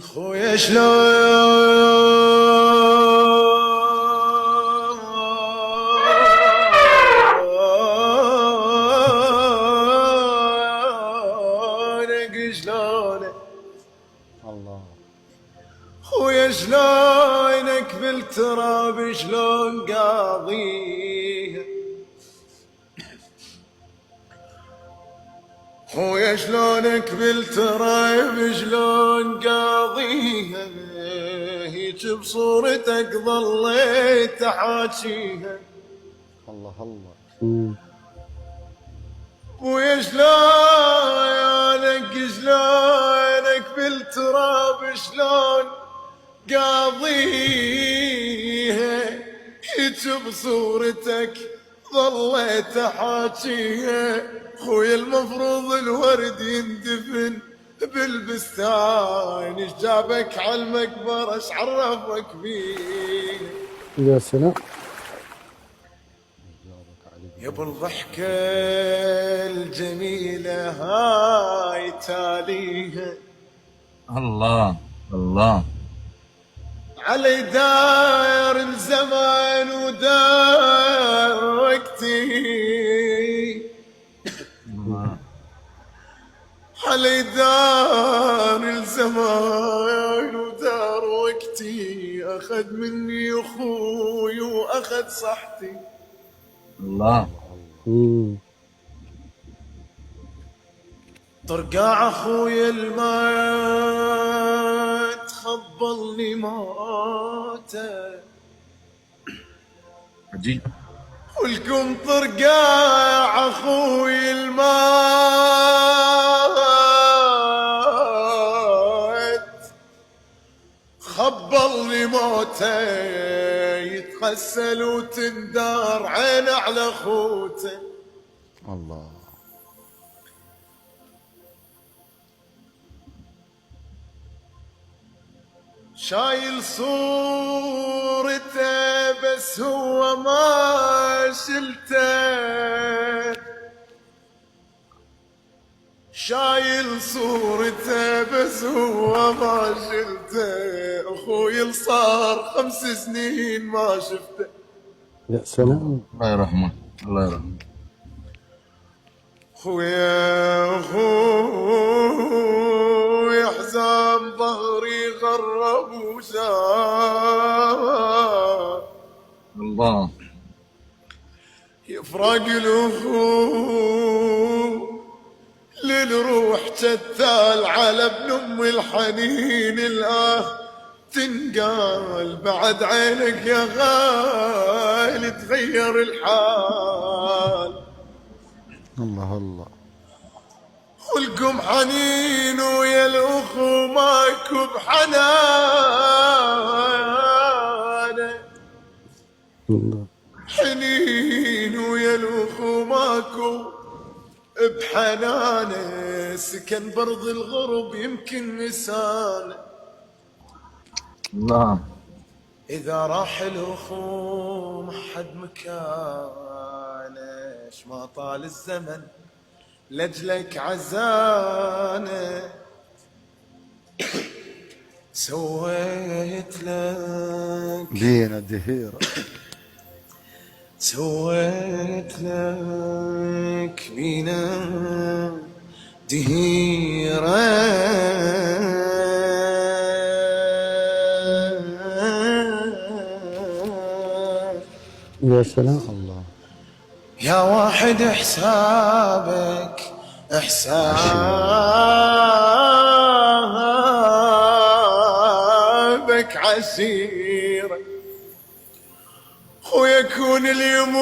خويا شلونك الله. خويا شلونك بالتراب شلون قاضيها خويا شلونك بالتراب شلون قاضيها هيج بصورتك ظليت احاكيها الله الله. ويا شلونك بالتراب شلون قاضيها هيج بصورتك ظليت احاكيها خويا المفروض الورد يندفن بالبستان ايش جابك على المقبره ايش عرفك بيه يا سلام. يا ابو الضحكه الجميله هاي تاليها الله الله علي داير الزمان ودار وقتي علي دار الزمان ودار وقتي اخذ مني اخوي واخذ صحتي الله طرقاع اخويا المات خبلني موته عجيب. والكم طرقاع اخوي المات خبلني موته يتغسل وتندار عينه على خوته الله. شايل صورته بس هو ما شلته شايل صورته بس هو ما شلته اخوي صار 5 سنين ما شفته يا سلام. الله يرحمه الله يرحمه. اخوي حزام ظهري غرب وشاف الله يفرق الاخو للروح جتال على ابن ام الحنين الاه تنقال بعد عينك يا غالي تغير الحال الله الله. والكم حنين ويا الاخو ماكو بحنانه الله. حنين ويا الاخو ماكو بحنانه سكن برض الغرب يمكن نسانه الله. اذا راح الاخو ما حد مكانه ايش ما طال الزمن لاجلك عزانه سويت لك دينا دهيرة. سويت لك بينا دهيرة يا سلام. الله. يا واحد حسابك حسابك عسيرة ويكون اليموت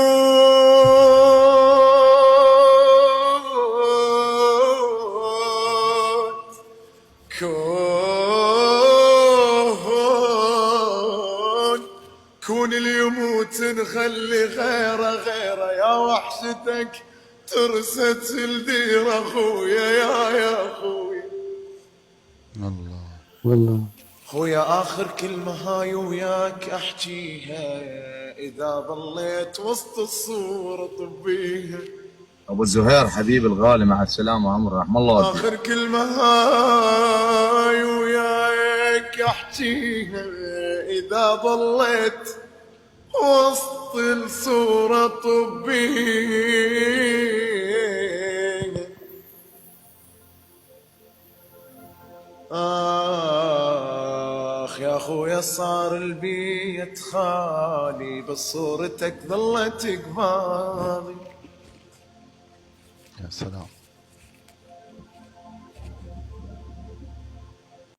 كون اليموت نخلي غيره يا وحشتك ترست الدير اخويا يا اخويا الله والله. خويا اخر كلمة هاي وياك احكيها اذا ظليت وسط الصورة طبيها ابو الزهير حبيبي الغالي مع السلامه عمر رحم الله وجهك. اخر كلمة هاي وياك لك احكيها اذا ظليت وسط الصورة طبيها. آخ يا خويا صار البيت خالي بس صورتك ظلت قبالي. يا سلام.